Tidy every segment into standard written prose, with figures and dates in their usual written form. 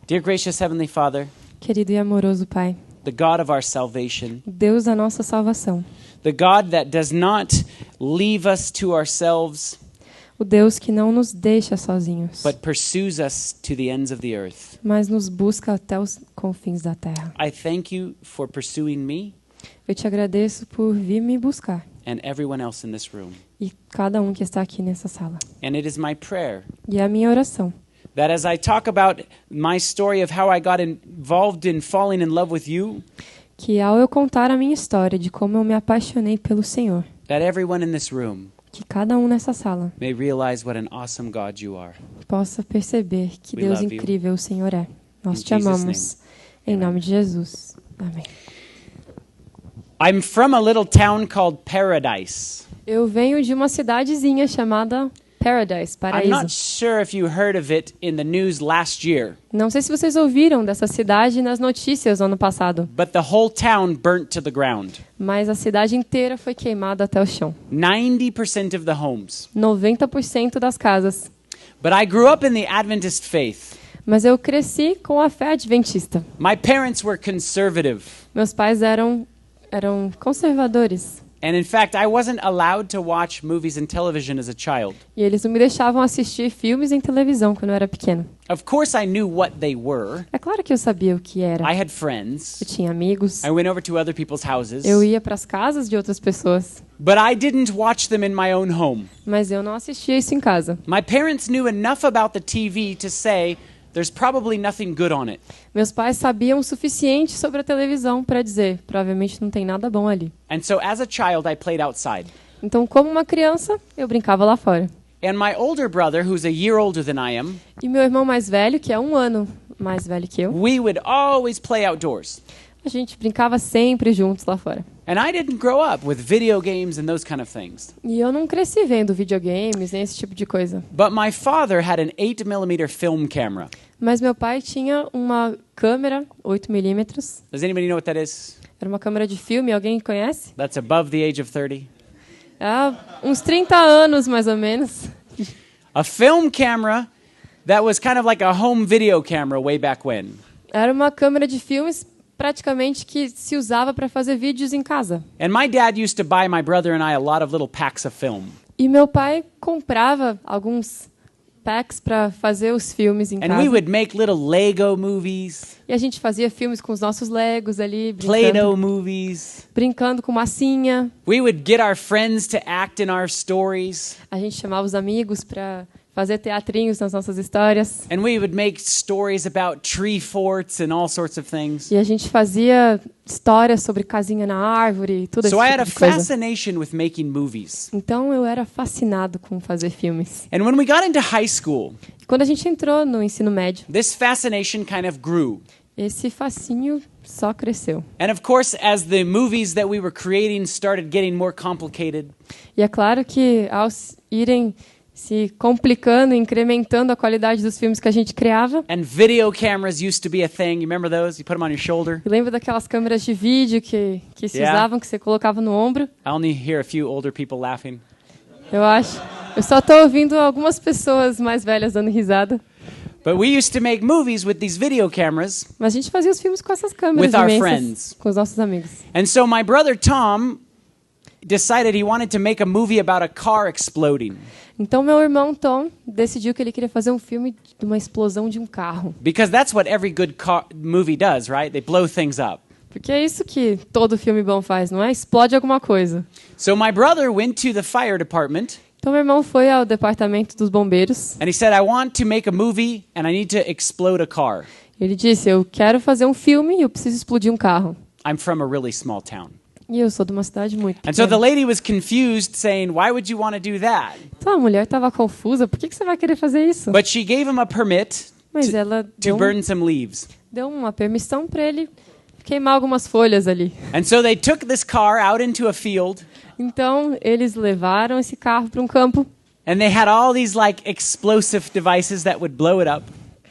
Dear gracious Heavenly Father, Querido e amoroso Pai, the God of our salvation, Deus da nossa salvação, the God that does not leave us to ourselves, o Deus que não nos deixa sozinhos, but pursues us to the ends of the earth. mas nos busca até os confins da terra. I thank you for pursuing me Eu te agradeço por vir me buscar and everyone else in this room. e cada um que está aqui nessa sala. And it is my prayer E é a minha oração that as I talk about my story of how I got involved in falling in love with you, que ao eu contar a minha história de como eu me apaixonei pelo Senhor, that everyone in this room que cada um nessa sala may realize what an awesome God you are. possa perceber que We Deus love you. incrível o Senhor é. Nós In te Jesus' amamos. Em Amen. nome de Jesus. Amém. I'm from a little town called Paradise. Eu venho de uma cidadezinha chamada Paradise, I'm not Paraíso. sure if you heard of it in the news last year, Não sei se vocês ouviram dessa cidade nas notícias no ano passado, but the whole town burnt to the ground. mas a cidade inteira foi queimada até o chão. 90% of the homes. 90% das casas. But I grew up in the Adventist faith. Mas eu cresci com a fé adventista. My parents were conservative. Meus pais eram conservadores. And in fact, I wasn't allowed to watch movies and television as a child. E eles não me deixavam assistir filmes em televisão quando eu era pequeno. Of course, I knew what they were. É claro que eu sabia o que era. I had friends. Eu tinha amigos. I went over to other people's houses. Eu ia para as casas de outras pessoas. But I didn't watch them in my own home. Mas eu não assistia isso em casa. My parents knew enough about the TV to say there's probably nothing good on it. Meus pais sabiam o suficiente sobre a televisão para dizer, provavelmente não tem nada bom ali. And so as a child, I played outside. Então, como uma criança, eu brincava lá fora. And my older brother, who's a year older than I am, E meu irmão mais velho, que é 1 ano mais velho que eu, we would always play outdoors. a gente brincava sempre juntos lá fora. And I didn't grow up with video games and those kind of things. E eu não cresci vendo videogames, nem esse tipo de coisa. But my father had an 8mm film camera. Mas meu pai tinha uma câmera 8mm. Does anybody know what that is? Era uma câmera de filme, alguém conhece? That's above the age of 30. Há uns 30 anos, mais ou menos. A film camera that was kind of like a home video camera way back when. Era uma câmera de filmes praticamente que se usava para fazer vídeos em casa. And my dad used to buy my brother and I a lot of little packs of film. E meu pai comprava alguns packs para fazer os filmes em And casa. we would make little Lego movies, E a gente fazia filmes com os nossos Legos ali, Play-Doh movies. brincando com massinha. We would get our friends to act in our stories. A gente chamava os amigos para fazer teatrinhos nas nossas histórias. And we would make stories about tree forts and all sorts of things. E a gente fazia histórias sobre casinha na árvore e tudo So I had a esse tipo de coisa. fascination with making movies. Então eu era fascinado com fazer filmes. And when we got into high school, E quando a gente entrou no ensino médio, this fascination kind of grew. esse fascínio só cresceu. And of course, as the movies that we were creating started getting more complicated, E é claro que ao irem se complicando, incrementando a qualidade dos filmes que a gente criava. and video cameras used to be a thing. You remember those? You put them on your shoulder. E lembra daquelas câmeras de vídeo que se Yeah. usavam, que você colocava no ombro? I only hear a few older people laughing. Eu acho. Eu só estou ouvindo algumas pessoas mais velhas dando risada. But we used to make movies with these video cameras. Mas a gente fazia os filmes com essas câmeras With our imensas, friends. com os nossos amigos. And so my brother Tom decided he wanted to make a movie about a car exploding. Então meu irmão Tom decidiu que ele queria fazer um filme de uma explosão de um carro. Because that's what every good movie does, right? They blow things up. Porque é isso que todo filme bom faz, não é? Explode alguma coisa. So my brother went to the fire department Então meu irmão foi ao departamento dos bombeiros. and he said, I want to make a movie and I need to explode a car. Ele disse, eu quero fazer um filme e eu preciso explodir um carro. I'm from a really small town. E eu sou de uma cidade muito And so the pequena. lady was confused, saying, why would you want to do that? Então a mulher estava confusa, por que você vai querer fazer isso? But she gave him a permit Mas ela to burn some leaves. deu uma permissão para ele queimar algumas folhas ali. And so they took this car out into a field Então eles levaram esse carro para um campo and they had all these like explosive devices that would blow it up.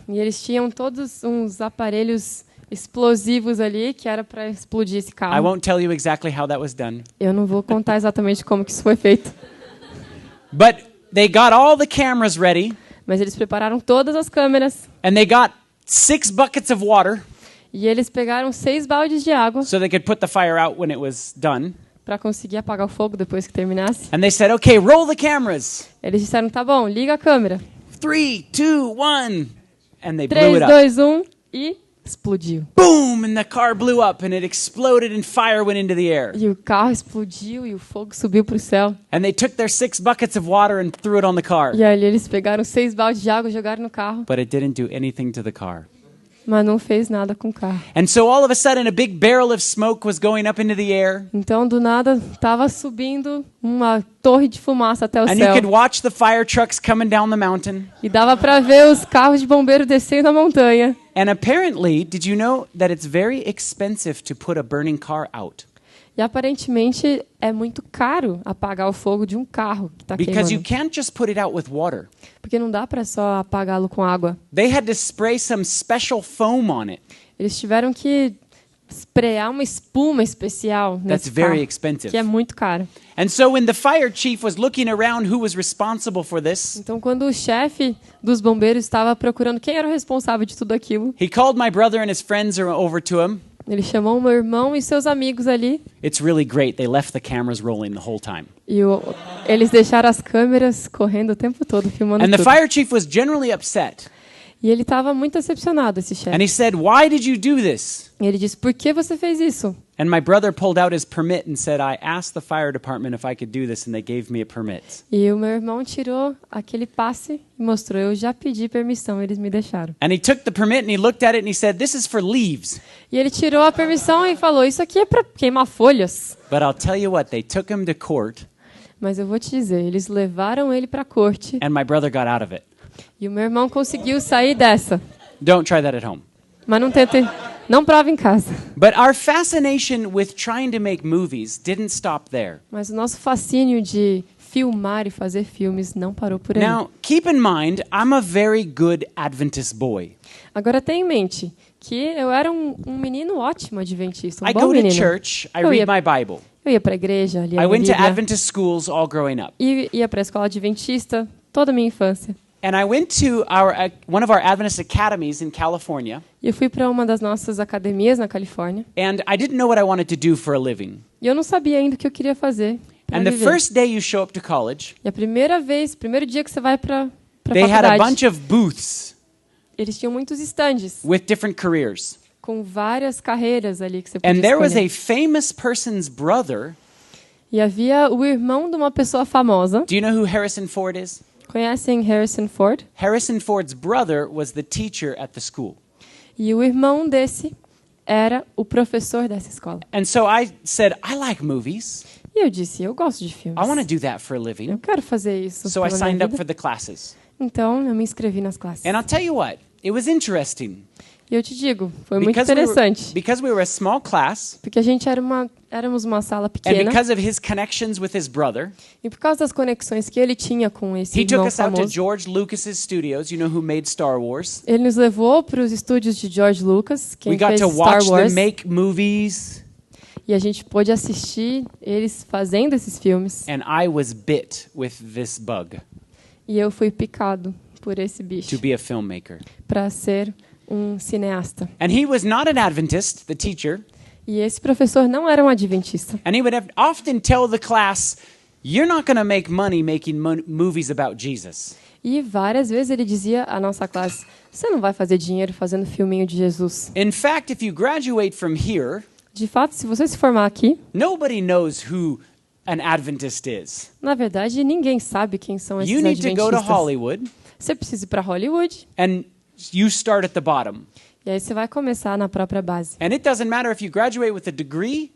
e eles tinham todos uns aparelhos explosivos ali que era para explodir esse I carro. won't tell you exactly how that was done. Eu não vou contar exatamente como que isso foi feito, But they got all the cameras ready mas eles prepararam todas as câmeras and they got 6 buckets of water E eles pegaram 6 baldes de água so they could put the fire out when it was done. para conseguir apagar o fogo depois que terminasse. And they said, okay, roll the cameras. Eles disseram, tá bom, liga a câmera. 3, 2, 1. And they blew 3, it up. 2, 1 e explodiu. Boom! And the car blew up and it exploded and fire went into the air. E o carro explodiu e o fogo subiu para o céu. And they took their 6 buckets of water and threw it on the car. E ali eles pegaram 6 baldes de água e jogaram no carro. But it didn't do anything to the car. Mas não fez nada com o carro. And so all of a sudden a big barrel of smoke was going up into the air. Então, do nada, estava subindo uma torre de fumaça até o And you céu. could watch the fire trucks coming down the mountain. E dava para ver os carros de bombeiro descendo a montanha. And apparently, did you know that it's very expensive to put a burning car out? E aparentemente é muito caro apagar o fogo de um carro que está Because you queimando. can't just put it out with water. Porque não dá para só apagá-lo com água. They had to spray some special foam on it. Eles tiveram que sprayar uma espuma especial That's nesse very carro, expensive. que é muito caro. And so when the fire chief was looking around who was responsible for this, Então, quando o chefe dos bombeiros estava procurando quem era o responsável de tudo aquilo, he called my brother and his friends over to him. ele chamou o meu irmão e seus amigos ali. It's really great. They left the cameras rolling the whole time. E eles deixaram as câmeras correndo o tempo todo, filmando And the tudo. fire chief was generally upset. E ele estava muito decepcionado, esse And chefe. he said, "Why did you do this?" E ele disse, por que você fez isso? And my brother pulled out his permit and said, "I asked the fire department if I could do this and they gave me a permit." E o meu irmão tirou aquele passe e mostrou, eu já pedi permissão, eles me deixaram. And he took the permit and he looked at it and he said, "This is for leaves." E ele tirou a permissão e falou, isso aqui é para queimar folhas. But I'll tell you what, they took him to court Mas eu vou te dizer, eles levaram ele para a corte and my brother got out of it. e o meu irmão conseguiu sair dessa. Don't try that at home. Mas não prova em casa. But our fascination with trying to make movies didn't stop there. Mas o nosso fascínio de filmar e fazer filmes não parou por aí. Now, keep in mind, I'm a very good Adventist boy. Agora tenha em mente que eu era um menino ótimo adventista, um I bom go to menino. church, I Eu read ia- my Bible. Eu ia para a igreja, lia I a went to Bíblia, Adventist schools all growing up. e ia para a escola adventista toda a minha infância. And I went to one of our Adventist academies in California, E eu fui para uma das nossas academias na Califórnia, and I didn't know what I wanted to do for a living. e eu não sabia ainda o que eu queria fazer para And the viver. first day you show up to college, E a primeiro dia que você vai para they had a faculdade, bunch of booths eles tinham muitos estandes with different careers. com várias carreiras ali que você podia And there was a escolher. famous person's brother. E havia o irmão de uma pessoa famosa. Do you know who Harrison Ford is? Conhecem Harrison Ford? Harrison Ford's brother was the teacher at the school. E o irmão desse era o professor dessa escola. And so I said, I like movies. E eu disse, eu gosto de filmes. I want to do that for a Eu living. quero fazer isso So I pela signed minha up vida. for the classes. Então, eu me inscrevi nas classes. And I'll tell you what, it was interesting. E eu te digo, foi muito Because interessante. because we were a small class, Porque a gente éramos uma sala and pequena. because of his connections with his brother, E por causa das conexões que ele tinha com esse he took irmão us out to famoso, George Lucas's studios, you know who made Star Wars. ele nos levou para os estúdios de George Lucas, quem We got fez to Star watch them Wars. make movies, E a gente pôde assistir eles fazendo esses filmes. and I was bit with this bug E eu fui picado por esse bicho to be a filmmaker. para ser um cineasta. And he was not an Adventist, the teacher, E esse professor não era um adventista. and he would often tell the class, "You're not going to make money making movies about Jesus." E várias vezes ele dizia à nossa classe, você não vai fazer dinheiro fazendo filminho de Jesus. In fact, if you graduate from here, De fato, se você se formar aqui, nobody knows who an Adventist is. na verdade, ninguém sabe quem são esses You need to go to adventistas. Hollywood, Você precisa ir para Hollywood, and you start at the bottom. e aí você vai começar na própria base. And it doesn't matter if you graduate with a degree,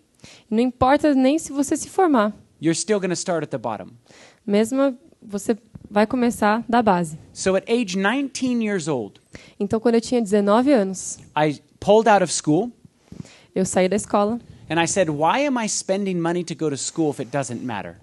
Não importa nem se você se formar. you're still going to start at the bottom. Mesmo você vai começar da base. So at age 19 years old, Então, quando eu tinha 19 anos, I pulled out of school, eu saí da escola and I said, "Why am I spending money to go to school if it doesn't matter?"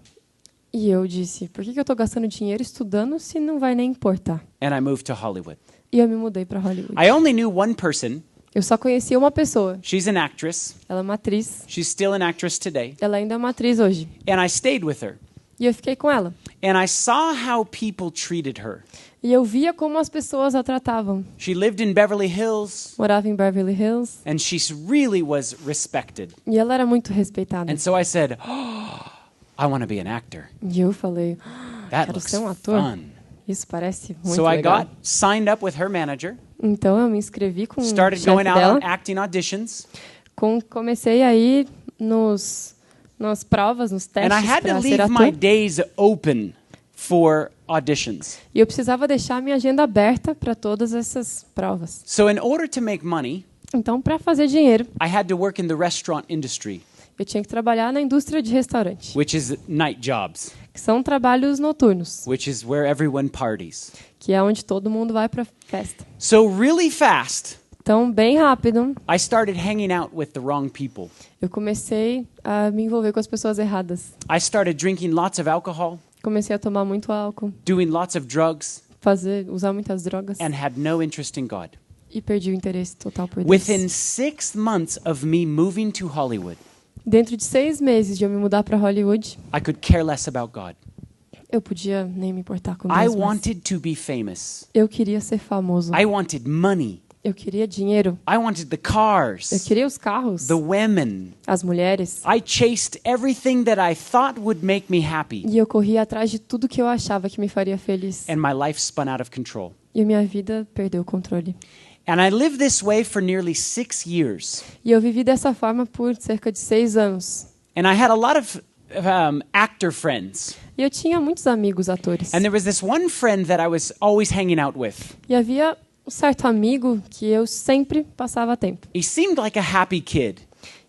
e eu disse, por que eu estou gastando dinheiro estudando se não vai nem importar? And I moved to Hollywood. E eu me mudei para Hollywood. I only knew one person. Eu só conhecia uma pessoa. She's an actress. Ela é uma atriz. She's still an actress today. Ela ainda é uma atriz hoje. And I stayed with her. E eu fiquei com ela. And I saw how people treated her. E E eu via como as pessoas a tratavam. She lived in Beverly Hills, Morava em Beverly Hills and she really was respected. e ela era muito respeitada. And so I said, I want to be an actor. E eu falei, That quero looks ser um ator. fun. Isso parece muito So I legal. got signed up with her manager, Então eu me inscrevi com o started chefe going out dela. on acting auditions, Comecei a ir nas provas, nos and I testes had to para ser leave my ator. days open for auditions. E eu precisava deixar minha agenda aberta para todas essas provas. So in order to make money, Então, para fazer dinheiro, I had to work in the restaurant industry, eu tinha que trabalhar na indústria de restaurante, which is night jobs, que são trabalhos noturnos, which is where everyone parties. que é onde todo mundo vai para festa. So really fast, Então, bem rápido, I started hanging out with the wrong people. eu comecei a me envolver com as pessoas erradas. I started drinking lots of alcohol, Comecei a tomar muito álcool, doing lots of drugs, usar muitas drogas and had no interest in God. e perdi o interesse total por Deus. Within 6 months of me moving to Hollywood, Dentro de 6 meses de eu me mudar para Hollywood, I could care less about God. eu podia nem me importar com I Deus mais. wanted to be famous. Eu queria ser famoso. I wanted money. Eu queria dinheiro. I wanted the Eu cars, queria os carros, the women. as mulheres. I chased everything that I thought would make me happy, E eu corria atrás de tudo que eu achava que me faria feliz. and my life spun out of control. E minha vida perdeu o controle. And I lived this way for nearly 6 years. E eu vivi dessa forma por cerca de 6 anos. And I had a lot of actor friends. E eu tinha muitos amigos atores. And there was this one friend that I was always hanging out with. E havia um certo amigo que eu sempre passava tempo. He seemed like a happy kid.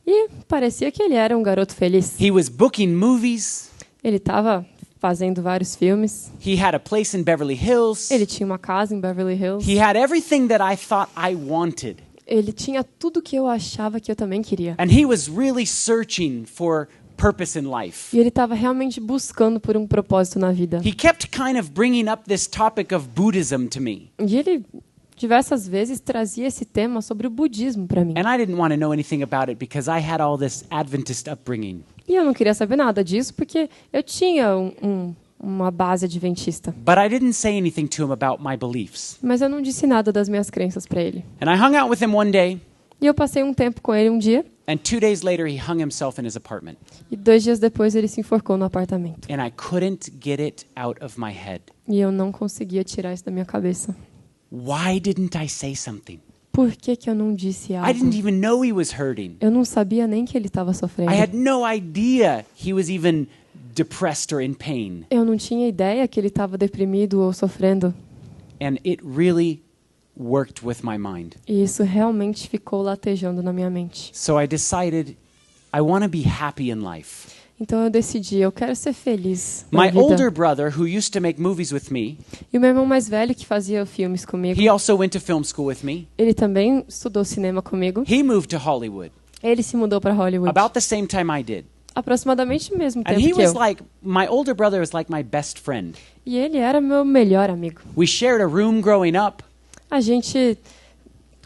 E parecia que ele era um garoto feliz. He was booking movies. Ele estava fazendo vários filmes. He had a place in Beverly Hills. Ele tinha uma casa em Beverly Hills. He had everything that I thought I wanted. Ele tinha tudo que eu achava que eu também queria. And he was really searching for purpose in life. E ele estava realmente buscando por um propósito na vida. He kept kind of bringing up this topic of Buddhism to me. E ele diversas vezes trazia esse tema sobre o budismo para mim. And I didn't want to know anything about it because I had all this Adventist upbringing. E eu não queria saber nada disso porque eu tinha uma base adventista. But I didn't say anything to him about my beliefs. Mas eu não disse nada das minhas crenças para ele. And I hung out with him one day, E eu passei um tempo com ele um dia and 2 days later he hung himself in his apartment. e 2 dias depois ele se enforcou no apartamento. And I couldn't get it out of my head. E eu não conseguia tirar isso da minha cabeça. Why didn't I say something? Por que eu não disse I algo? didn't even know he was hurting. Eu não sabia nem que ele estava sofrendo. I had no idea he was even depressed or in pain. Eu não tinha ideia que ele estava deprimido ou sofrendo. And it really worked with my mind. E isso realmente ficou latejando na minha mente. So I decided I want to be happy in life. Então eu decidi, eu quero ser feliz na My vida. older brother, who used to make movies with me, E o meu irmão mais velho, que fazia filmes comigo, he also went to film school with me. ele também estudou cinema comigo. He moved to Hollywood Ele se mudou para Hollywood. about the same time I did. Aproximadamente o mesmo And tempo he que was eu. like, my older brother was like my best friend. E ele era meu melhor amigo. We shared a room growing up. A gente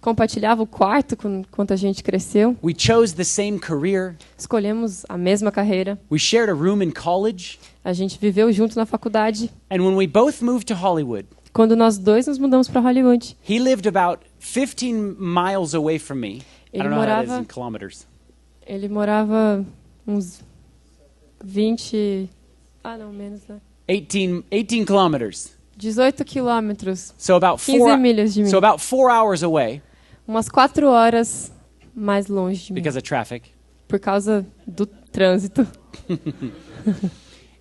compartilhava o quarto quando a gente cresceu. We chose the same career. Escolhemos a mesma carreira. We shared a room in college. A gente viveu junto na faculdade. And when we both moved to Hollywood, Quando nós dois nos mudamos para Hollywood, he lived about 15 miles away from me. I Ele don't know how that is morava- in kilometers. ele morava uns 20... Ah, não, menos, né? 18 kilometers. 18 quilômetros. So about 15 milhas de mim. so about 4 hours away Umas 4 horas mais longe de mim. because of traffic. Por causa do trânsito.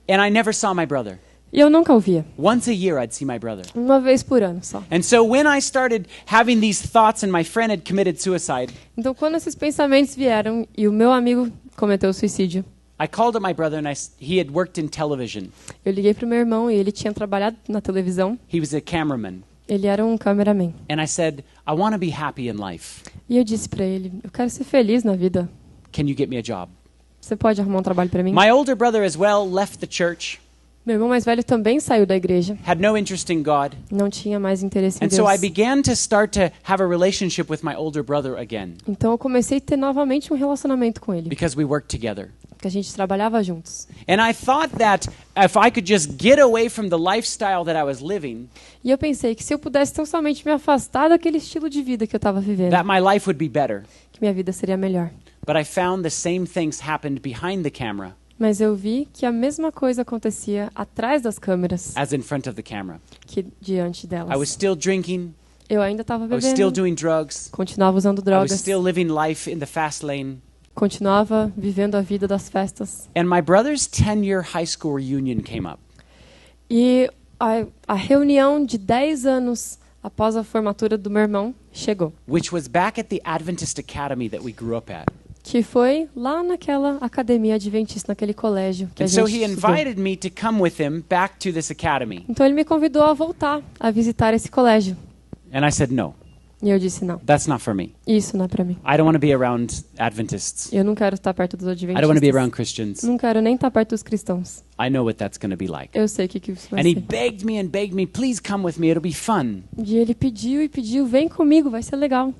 And I never saw my brother. E eu nunca o via. Once a year I'd see my brother. Uma vez por ano só. And so when I started having these thoughts and my friend had committed suicide, Então, quando esses pensamentos vieram e o meu amigo cometeu suicídio, I called up my brother and he had worked in television. eu liguei pro meu irmão e ele tinha trabalhado na televisão. He was a cameraman. Ele era um cameraman. And I said, I want to be happy in life. E eu disse pra ele, eu quero ser feliz na vida. Can you get me a job? Você pode arrumar um trabalho pra mim? My older brother as well left the church, Meu irmão mais velho também saiu da igreja. had no interest in God. Não tinha mais interesse em And Deus. so I began to start to have a relationship with my older brother again Então eu comecei a ter novamente um relacionamento com ele. because we worked together. que a gente trabalhava juntos. And I thought that if I could just get away from the lifestyle that I was living, E eu pensei que se eu pudesse tão somente me afastar daquele estilo de vida que eu estava vivendo, that my life would be better. que minha vida seria melhor. But I found the same things happened behind the camera Mas eu vi que a mesma coisa acontecia atrás das câmeras as in front of the camera. que diante I was delas. still drinking, Eu ainda estava I was still bebendo, doing drugs, continuava usando I was drogas, still living life in the fast lane. continuava vivendo a vida das festas. And my brother's 10-year high school reunion came up. E a reunião de 10 anos após a formatura do meu irmão chegou, Which was back at the Adventist Academy that we grew up at. que foi lá naquela academia adventista, naquele colégio que a And so gente he estudou. invited me to come with him back to this academy. Então ele me convidou a voltar a visitar esse colégio. And I said, no, E eu disse não, that's not for me. isso não é para mim. I don't want to be around Adventists. Eu não quero estar perto dos I don't want to be around adventistas. Christians. Não quero nem estar perto dos cristãos. I know what that's going to be like. Eu sei o que isso vai And he ser. begged me, please come with me, it'll be fun. E ele pediu e pediu, vem comigo, vai ser legal.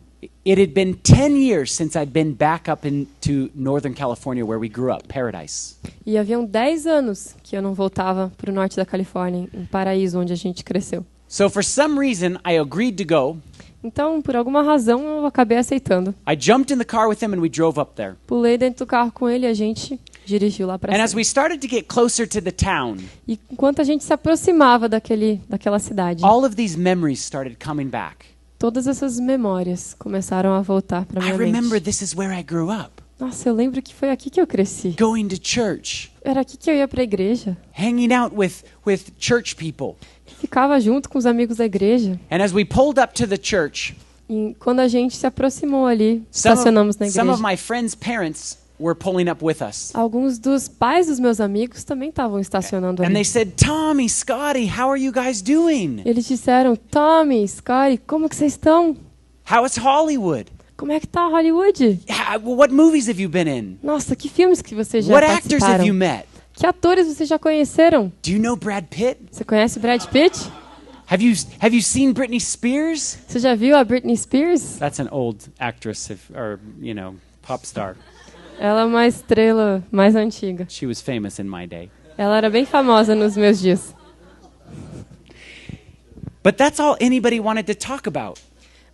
It had been 10 years since I'd been back up into Northern California where we grew up, Paradise. E haviam 10 anos que eu não voltava para o norte da Califórnia, em Paraíso, onde a gente cresceu. So for some reason, I agreed to go. Então, por alguma razão, eu acabei aceitando. I jumped in the car with him and we drove up there. Pulei dentro do carro com ele e a gente dirigiu lá para And as cima. we started to get closer to the town, E enquanto a gente se aproximava daquela cidade, all of these memories started coming back. todas essas memórias começaram a voltar para I minha remember mente. this is where I grew up. Nossa, eu lembro que foi aqui que eu cresci. Going to church, Era aqui que eu ia para a igreja. hanging out with church people. Ficava junto com os amigos da igreja. And as we pulled up to the church, E quando a gente se aproximou ali, estacionamos na some of igreja. my friends' parents were pulling up with us. Alguns dos pais dos meus amigos também estavam estacionando And they ali. said, Tommy, Scotty, how are you guys doing? Eles disseram, Tommy, Scotty, como que vocês estão? How is Hollywood? Como é que tá Hollywood? What movies have you been in? Nossa, que filmes que vocês já What actors have participaram? you met? Que atores vocês já conheceram? Do you know Brad Pitt? Você conhece Brad Pitt? Have you seen Britney Spears? Você já viu a Britney Spears? That's an old actress, or pop star. Ela é uma estrela mais antiga. She was famous in my day. Ela era bem famosa nos meus dias. But that's all anybody wanted to talk about.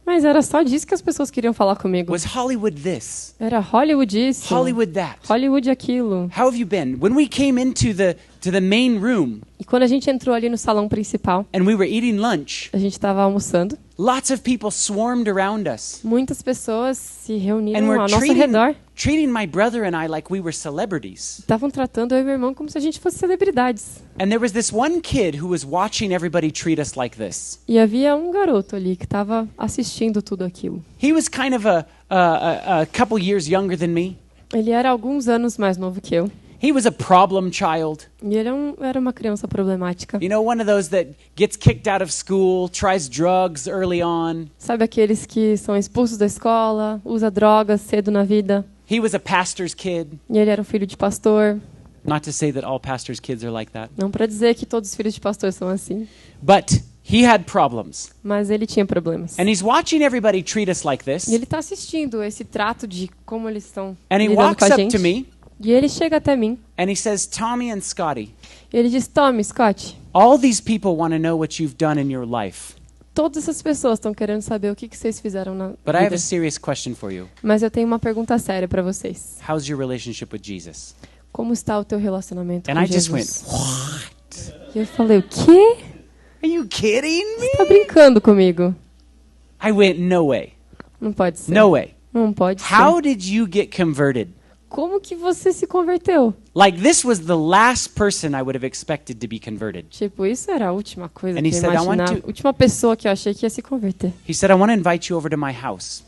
Mas era só disso que as pessoas queriam falar comigo. Was Hollywood this? Era Hollywood isso, Hollywood that? Hollywood aquilo. How have you been? When we came into the main room E quando a gente entrou ali no salão principal, and we were eating lunch, a gente estava almoçando. lots of people swarmed around us. Muitas pessoas se And reuniram were ao nosso redor. treating my brother and I like we were celebrities. Estavam tratando eu e meu irmão como se a gente fosse celebridades. And there was this one kid who was watching everybody treat us like this. E havia um garoto ali que estava assistindo tudo aquilo. He was kind of a couple years younger than me. Ele era alguns anos mais novo que eu. He was a problem child. E ele era uma criança problemática. You know, one of those that gets kicked out of school, tries drugs early on. Sabe aqueles que são expulsos da escola, usa drogas cedo na vida. He was a pastor's kid. E ele era um filho de pastor. Not to say that all pastors' kids are like that. Não para dizer que todos os filhos de pastor são assim. But he had problems. Mas ele tinha problemas. And he's watching everybody treat us like E this. ele está assistindo esse trato de como eles estão And he lidando walks com a up gente. to me E ele chega até mim. and he says, Tommy and Scotty, E ele diz, Tommy, Scott, all these people want to know what you've done in your life. todas essas pessoas estão querendo saber o que vocês fizeram na But I have vida. a serious question for you. Mas eu tenho uma pergunta séria para vocês. How's your relationship with Jesus? Como está o teu relacionamento And com I just Jesus? went, what? E eu falei, o quê? Are you kidding me? Você tá brincando comigo? I went, no way. Não pode ser. No way. Não pode ser. How did you get converted? Como que você se converteu? Like this was the last person I would have expected to be converted. Tipo, isso era a última coisa And que he eu said, "I want imaginava. to-" A última pessoa que eu achei que ia se converter. He said, I want to invite you over to my house.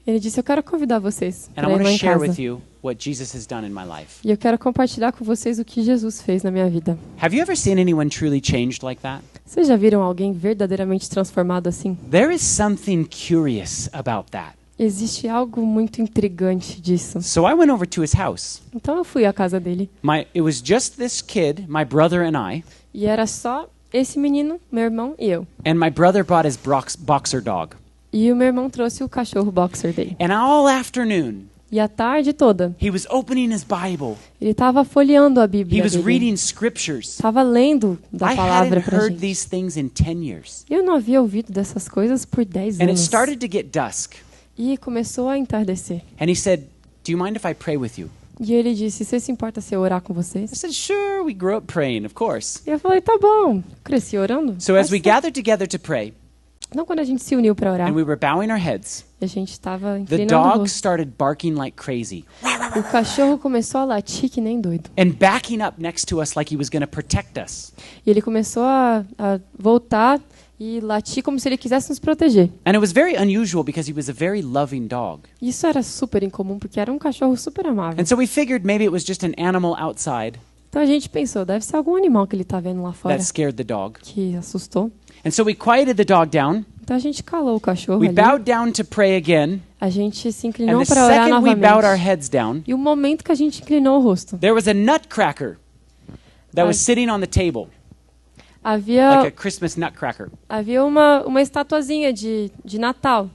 Ele disse, eu quero convidar vocês And I para ir want lá to em share casa. with you what Jesus has done in my life. E eu quero compartilhar com vocês o que Jesus fez na minha vida. Have you ever seen anyone truly changed like that? Vocês já viram alguém verdadeiramente transformado assim? There is something curious about that. Existe algo muito intrigante disso. So I went over to his house. Então eu fui à casa dele. It was just this kid, my brother and I, E era só esse menino, meu irmão e eu. and my brother brought his boxer dog. E o meu irmão trouxe o cachorro boxer dele. And all afternoon, E a tarde toda, he was opening his Bible. ele estava folheando a He Bíblia was dele. reading scriptures. Estava lendo da I palavra hadn't pra heard gente. these things in 10 years. Eu não havia ouvido dessas coisas por 10 And it anos. started to get dusk. E começou a entardecer. And he said, "Do you mind if I pray with you?" E ele disse, você se importa se eu orar com I vocês? said, "Sure, we grew up praying, of course." E eu falei, tá bom. Cresci orando. So as Tá we certo. gathered together to pray, Então, quando a gente se uniu para orar, and we were bowing our heads, a gente estava the inclinando o dog rosto. started barking like crazy O cachorro começou a latir que nem doido. and backing up next to us like he was going to protect us. E ele começou a voltar e latir como se ele quisesse nos proteger. And it was very unusual because he was a very loving dog. Isso era super incomum, porque era um cachorro super amável. And so we figured maybe it was just an animal outside Então a gente pensou, deve ser algum animal que ele está vendo lá fora that scared the dog. que assustou. And so we quieted the dog down. Então a gente calou o cachorro We ali. bowed down to pray again. A gente se And inclinou the para orar second we bowed our novamente. heads down, E o momento que a gente inclinou o rosto, there was a nutcracker that was Ai. sitting on the table, like havia, a Christmas nutcracker. havia uma estatuazinha de Natal.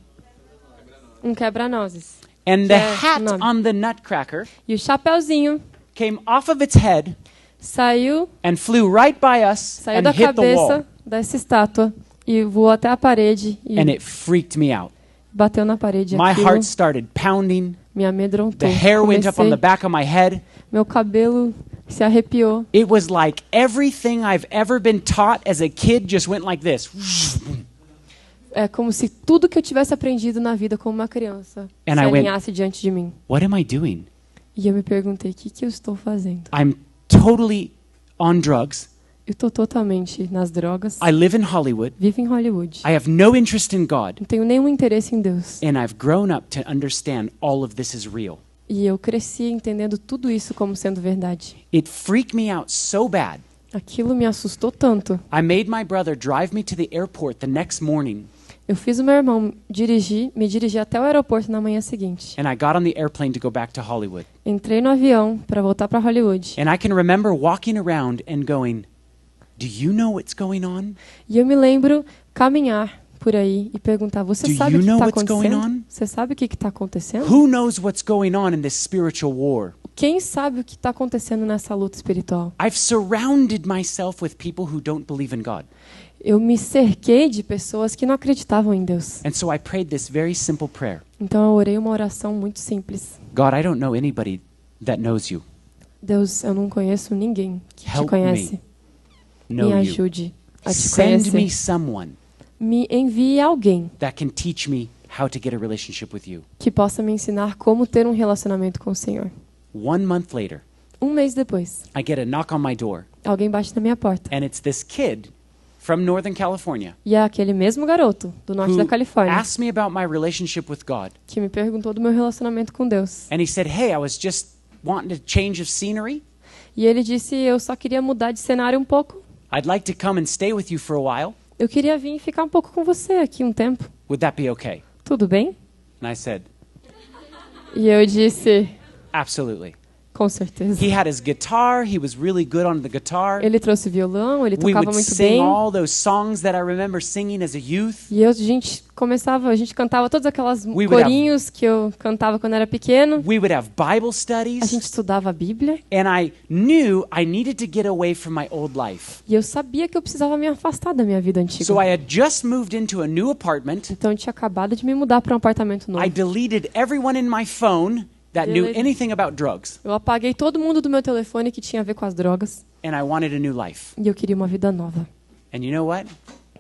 Um quebra-nozes. And the Yeah, hat no. on the nutcracker E o chapeuzinho came off of its head saiu and flew right by us and da hit the wall. cabeça dessa estátua e voou até a parede e And it freaked me out. bateu na parede. My Aquilo heart started pounding. me amedrontou. The hair went up on the Comecei- back of my head. meu cabelo se arrepiou. It was like everything I've ever been taught as a kid just went like this. É como se tudo que eu tivesse aprendido na vida como uma criança And se I went- alinhasse diante de mim. What am I doing? E eu me perguntei, o que eu estou fazendo? I'm totally on drugs. Eu estou totalmente nas drogas. I live in Hollywood. Vivo em Hollywood. I have no interest in God. Não tenho nenhum interesse em Deus. And I've grown up to understand all of this is real. E eu cresci entendendo tudo isso como sendo verdade. It freaked me out so bad. Aquilo me assustou tanto. I made my brother drive me to the airport the next morning. Eu fiz o meu irmão me dirigir até o aeroporto na manhã seguinte. And I got on the airplane to go back to Hollywood. Entrei no avião para voltar para Hollywood. And I can remember walking around and going, "Do you know what's going on? E eu me lembro caminhar por aí e perguntar, você Do sabe you o que know está what's going acontecendo? on? Você sabe o que está acontecendo? Who knows what's going on in this spiritual war?" Quem sabe o que está acontecendo nessa luta espiritual? I've surrounded myself with people who don't believe in God. Eu me cerquei de pessoas que não acreditavam em Deus. And so I prayed this very simple prayer. Então eu orei uma oração muito simples. God, I don't know anybody that knows you. Deus, eu não conheço ninguém que te Help conhece. Know Me you. ajude a te Send me conhecer. someone Me envie alguém that can teach me how to get a relationship with you. que possa me ensinar como ter um relacionamento com o Senhor. 1 month later, Um mês depois, I get a knock on my door, alguém bate na minha porta. and it's this kid from Northern California E é aquele mesmo garoto do norte da who Califórnia asked me about my relationship with God. que me perguntou do meu relacionamento com Deus. And he said, "Hey, I was just wanting a change of scenery. E ele disse, eu só queria mudar de cenário um pouco. I'd like to come and stay with you for a while. Eu queria vir e ficar um pouco com você aqui um tempo. Would that be okay?" Tudo bem? And I said, E eu disse, "Absolutely." com certeza. He had his guitar. He was really good on the guitar. Ele trouxe violão, ele We tocava would muito sing bem. all those songs that I remember singing as a youth. E a gente cantava todas aquelas We would corinhos que eu cantava quando era pequeno. We would have Bible A gente studies. estudava a Bíblia. And I knew I needed to get away from my old life. E eu sabia que eu precisava me afastar da minha vida antiga. So I had just moved into a new apartment. Então eu tinha acabado de me mudar para um apartamento novo. I deleted everyone in my phone that knew Delete. anything about drugs. Eu apaguei todo mundo do meu telefone que tinha a ver com as drogas. And I wanted a new life. E eu queria uma vida nova. And you know what?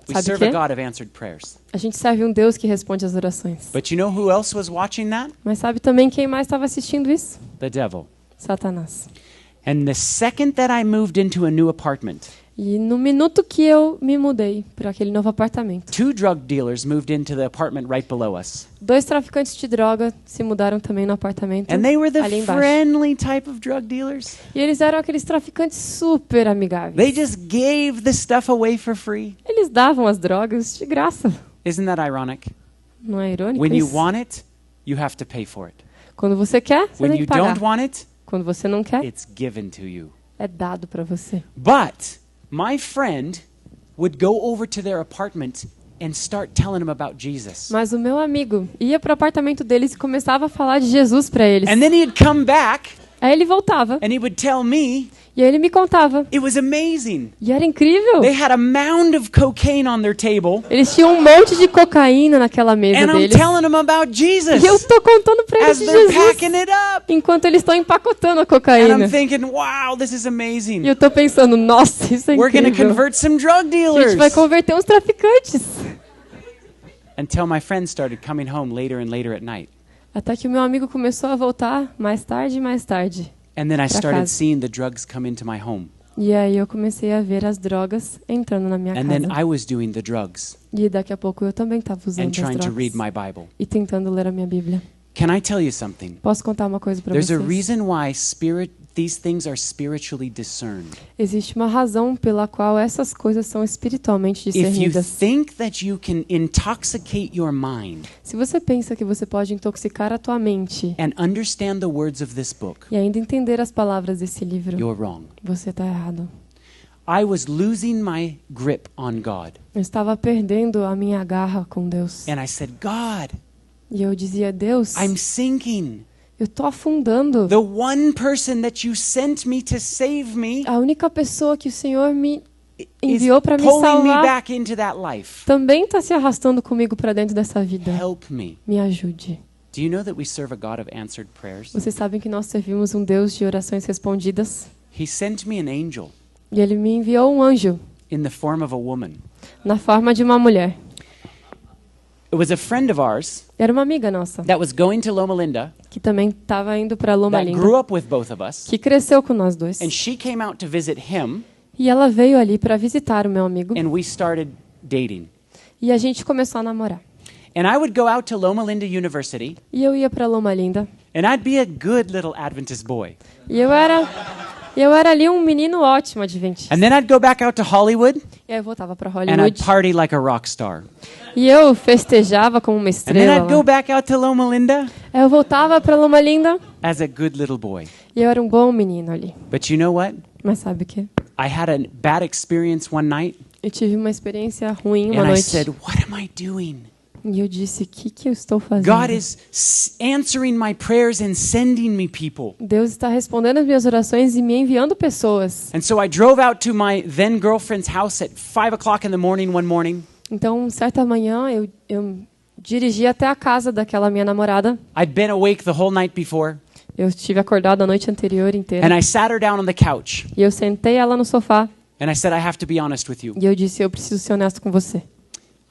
We Sabe serve a quê? God of answered prayers. A gente serve um Deus que responde às orações. But you know who else was watching that? Mas sabe também quem mais estava assistindo isso? The devil. Satanás. And the second that I moved into a new apartment, E no minuto que eu me mudei para aquele novo apartamento, 2 drug dealers moved into the apartment right below us. 2 traficantes de droga se mudaram também no apartamento And they were the ali embaixo. friendly type of drug dealers. E eles eram aqueles traficantes super amigáveis. They just gave the stuff away for free. Eles davam as drogas de graça. Isn't that ironic? Não é irônico When you isso? want it, you have to pay for it. Quando você quer, você When tem you que pagar. don't want it, Quando você não quer, it's given to you. é dado para você. But my friend would go over to their apartment and start telling him about Jesus. Mas o meu amigo ia pro apartamento deles e começava a falar de Jesus para eles. And then he'd come back Aí ele voltava and he would tell me e aí ele me contava. it was amazing. E era incrível. They had a mound of cocaine on their table Eles tinham um monte de cocaína naquela mesa and I'm deles. telling them about Jesus E eu tô contando para eles as de they're Jesus packing it up. enquanto eles estão empacotando a And cocaína. I'm thinking, wow, this is E amazing. eu tô pensando, nossa, isso é We're going to incrível. convert some drug A gente dealers. vai converter uns traficantes. Until my friends started coming home later and later at night. Até que o meu amigo começou a voltar mais tarde e mais tarde. And then I Pra started casa. seeing the drugs come into my home. E aí eu comecei a ver as drogas entrando na minha And then casa. I was doing the drugs E daqui a pouco eu também estava usando and as trying to read drogas my Bible. e tentando ler a minha Bíblia. Can I tell you something? Posso contar uma coisa para There's a vocês? reason why these things are spiritually discerned. Existe uma razão pela qual essas coisas são espiritualmente If you discernidas. think that you can intoxicate your mind Se você pensa que você pode intoxicar a tua mente and understand the words of this book, e ainda entender as palavras desse livro, you're wrong. você está errado. I was losing my grip on God. Eu estava perdendo a minha garra com Deus. And I said, God, E eu dizia, Deus, I'm sinking. eu tô afundando. The one person that you sent me to save me A única pessoa que o Senhor me is enviou para me pulling me salvar back into that life. também está se arrastando comigo para dentro dessa vida. Help me. Me ajude. Do you know that we serve a God of answered prayers? Vocês sabem que nós servimos um Deus de orações respondidas? He sent me an angel E ele me enviou um anjo in the form of a woman. na forma de uma mulher. It was a friend of ours Era uma amiga nossa, that was going to Loma Linda que também estava indo para Loma that Linda, grew up with both of us. que cresceu com nós dois. And she came out to visit him E ela veio ali para visitar o meu amigo. and we started dating. E a gente começou a namorar. And I would go out to Loma Linda University E eu ia para Loma Linda. and I'd be a good little Adventist boy. E eu era ali um menino ótimo adventista. And then I'd go back out to Hollywood E aí eu voltava para and I'd Hollywood. party like a rock star. E eu festejava como uma And then estrela. I'd go lá. back out to Loma Linda Aí eu voltava para Loma Linda as a good little boy. e eu era um bom menino ali. But you know what? Mas sabe o quê? I had a bad experience one night Eu tive uma experiência ruim uma and I noite. said, what am I doing? E eu disse, o que eu estou fazendo? God is answering my prayers and sending me people. Deus está respondendo as minhas orações e me enviando pessoas. And so I drove out to my then girlfriend's house at 5 o'clock in the morning one morning. Então, certa manhã, eu dirigi até a casa daquela minha namorada. I'd been awake the whole night before. Eu estive acordado a noite anterior inteira. And I sat her down on the couch. E eu sentei ela no sofá And I said, I have to be honest with you. e eu disse, eu preciso ser honesto com você.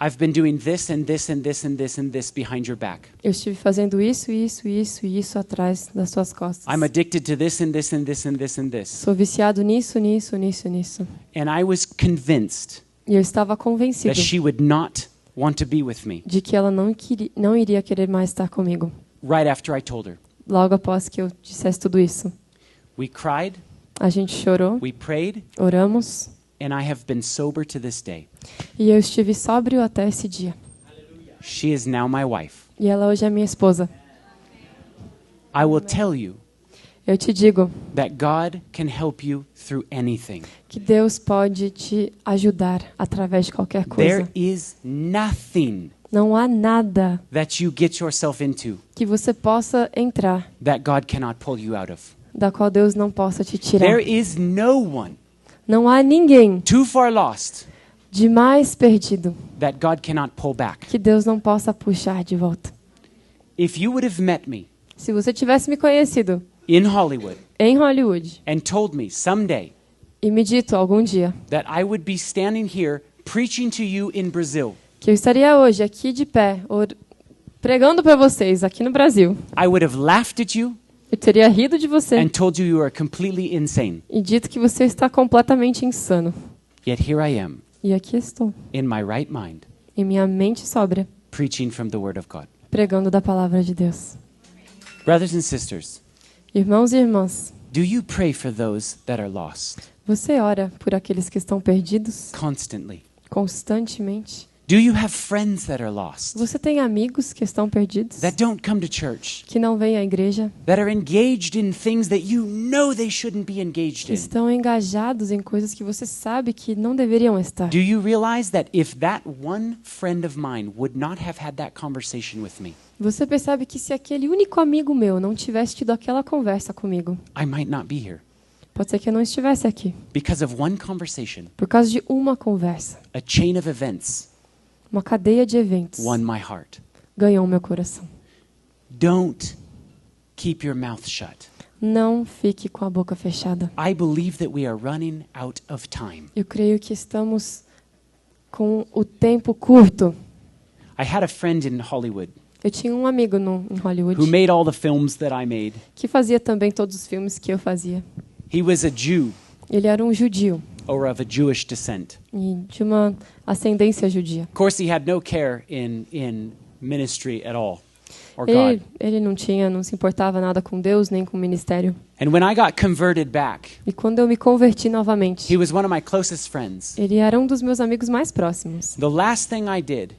I've been doing this and this and this and this and this behind your back. Eu estive fazendo isso, isso, isso e isso atrás das suas costas. I'm addicted to this and this and this and this and this. Sou viciado nisso, nisso, nisso, nisso. And I was convinced E eu estava convencido that she would not want to be with me de que ela não iria querer mais estar comigo. right after I told her. Logo após que eu dissesse tudo isso. We cried, A gente chorou, we prayed, oramos and I have been sober to this day. e eu estive sóbrio até esse dia. She is now my wife. E ela hoje é minha esposa. I will tell you Eu te digo that God can help you through anything. que Deus pode te ajudar através de qualquer There coisa. is nothing Não há nada that you get yourself into que você possa entrar that God cannot pull you out of. da qual Deus não possa te tirar. There is no one Não há ninguém too far lost de mais perdido that God cannot pull back. que Deus não possa puxar de volta. If you would have met me Se você tivesse me conhecido in Hollywood em Hollywood and told me someday e me dito algum dia that I would be standing here preaching to you in Brazil, que eu estaria hoje aqui de pé, pregando para vocês aqui no Brasil, I would have laughed at you eu teria rido de você and told you you are completely insane. e dito que você está completamente insano. Yet here I am, E aqui estou, in my right mind, em minha mente sóbria, preaching from the Word of God. pregando da palavra de Deus. Brothers and sisters, Irmãos e irmãs, do you pray for those that are lost você ora por aqueles que estão perdidos constantly? constantemente? Do you have friends that are lost, Você tem amigos que estão perdidos, that don't come to church, que não vêm à igreja, that are engaged in things that you know they shouldn't be engaged que in? estão engajados em coisas que você sabe que não deveriam estar? Do you realize that if that one friend of mine would not have had that conversation with me, Você percebe que se aquele único amigo meu não tivesse tido aquela conversa comigo, I might not be here? pode ser que eu não estivesse aqui. Because of one conversation, Por causa de uma conversa, a chain of events uma cadeia de eventos won my heart. ganhou meu coração. Don't keep your mouth shut. Não fique com a boca fechada. I believe that we are running out of time. Eu creio que estamos com o tempo curto. I had a friend in Hollywood Eu tinha um amigo em Hollywood who made all the films that I made. que fazia também todos os filmes que eu fazia. He was a Jew Ele era um judio or of a Jewish descent. e de uma ascendência judia. Of course, he had no care in ministry at all, or God. Ele não se importava nada com Deus nem com o ministério. And when I got converted back, E quando eu me converti novamente, he was one of my closest friends. ele era um dos meus amigos mais próximos. The last thing I did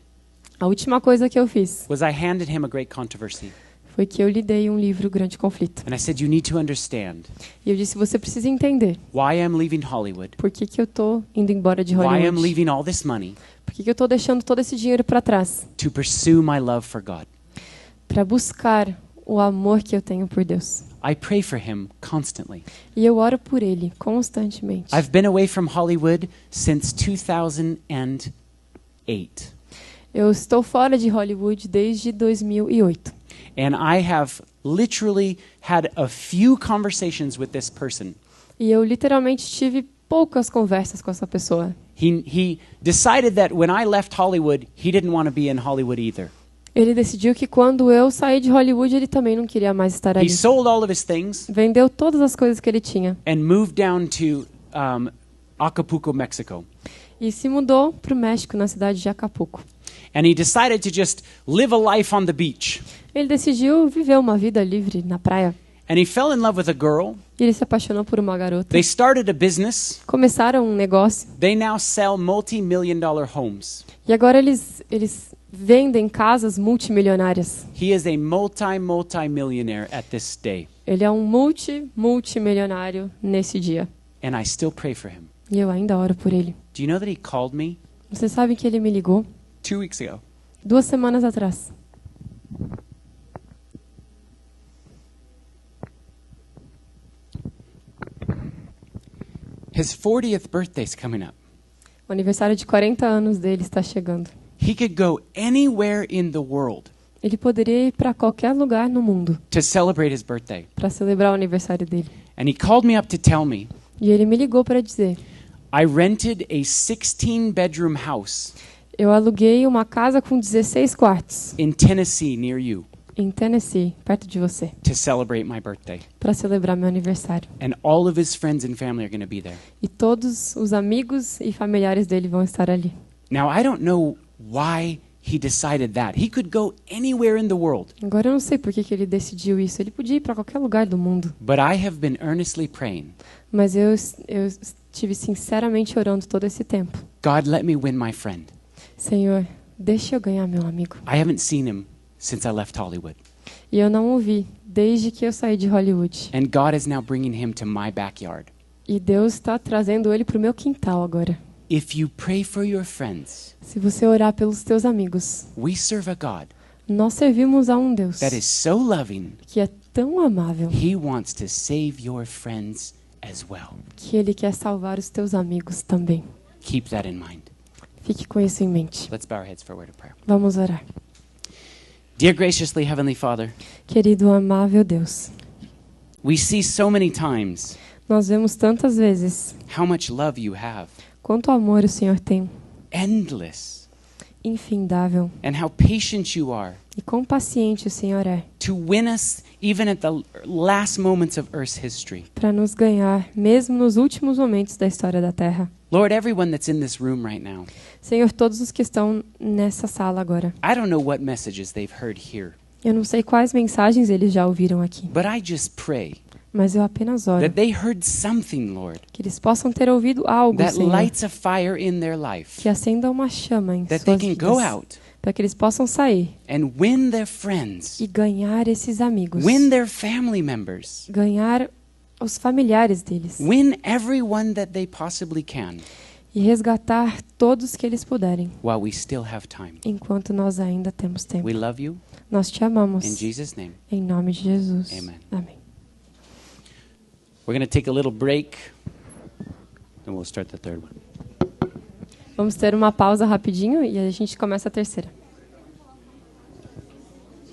A última coisa que eu fiz was I handed him a great controversy. foi que eu lhe dei um livro Grande Conflito. And I said, you need to understand E eu disse, você precisa entender why I'm leaving Hollywood, por que eu tô indo embora de why I'm Hollywood. leaving all this money Por que eu tô deixando todo esse dinheiro para trás? to pursue my love for God. Para buscar o amor que eu tenho por Deus. I pray for him constantly. E eu oro por ele constantemente. I've been away from Hollywood since 2008. Eu estou fora de Hollywood desde 2008. And I have literally had a few conversations with this person. E eu literalmente tive poucas conversas com essa pessoa. He decided that when I left Hollywood, he didn't want to be in Hollywood either. Ele decidiu que quando eu saí de Hollywood, ele também não queria mais estar He ali. sold all of his things Vendeu todas as coisas que ele tinha and moved down to Acapulco, Mexico. e se mudou para o México, na cidade de Acapulco. And he decided to just live a life on the beach. Ele decidiu viver uma vida livre na praia. And he fell in love with a girl. E ele se apaixonou por uma garota. They started a business. Começaram um negócio. They now sell multi-million-dollar homes. E agora eles vendem casas multimilionárias. He is a multi-millionaire at this day. Ele é um multimilionário nesse dia. And I still pray for him. E eu ainda oro por ele. Do you know that he called me Você sabe que ele me ligou 2 weeks ago? 2 semanas atrás. His 40th birthday's coming up. O aniversário de 40 anos dele está chegando. He could go anywhere in the world Ele poderia ir para qualquer lugar no mundo to celebrate his birthday. para celebrar o aniversário dele. And he called me up to tell me, E ele me ligou para dizer: I rented a 16-bedroom house eu aluguei uma casa com 16 quartos in Tennessee near you em Tennessee, perto de você, to celebrate my birthday. para celebrar meu aniversário. And all of his friends and family are going to be there. E todos os amigos e familiares dele vão estar ali. Now, I don't know why he decided that. He could go anywhere in the world. Agora eu não sei por que ele decidiu isso. Ele podia ir para qualquer lugar do mundo. But I have been earnestly praying, Mas eu estive sinceramente orando todo esse tempo. God, let me win my friend. Senhor, deixa eu ganhar meu amigo. I haven't seen him since I left Hollywood. E eu não o vi desde que eu saí de Hollywood. And God is now bringing him to my backyard. E Deus está trazendo ele para o meu quintal agora. If you pray for your friends, Se você orar pelos teus amigos, we serve a God nós servimos a um Deus that is so loving, que é tão amável he wants to save your friends as well. que ele quer salvar os teus amigos também. Keep that in mind. Fique com isso em mente. Let's bow our heads for a word of prayer. Vamos orar. Dear graciously Heavenly Father, Querido amável Deus, we see so many times nós vemos tantas vezes how much love you have, quanto amor o Senhor tem, endless, infindável, and how patient you are e quão paciente o Senhor é to win us even at the last moments of Earth's history. para nos ganhar, mesmo nos últimos momentos da história da Terra. Lord, everyone that's in this room right now, Senhor, todos os que estão nessa sala agora, I don't know what messages they've heard here, eu não sei quais mensagens eles já ouviram aqui, but I just pray Mas eu apenas oro that they heard something, Lord, que eles possam ter ouvido algo, that Senhor, lights a fire in their life, que acenda uma chama em that they suas can go vidas, out para que eles possam sair and win their friends, e ganhar esses amigos, win their family members, ganhar os familiares deles win everyone that they possibly can e resgatar todos que eles puderem, while we still have time. enquanto nós ainda temos tempo. We love you. Nós te amamos. In Jesus' name, Em nome de Jesus. Amen. Amém. we're going to take a little break, and we'll start the third one. Vamos ter uma pausa rapidinho e a gente começa a terceira.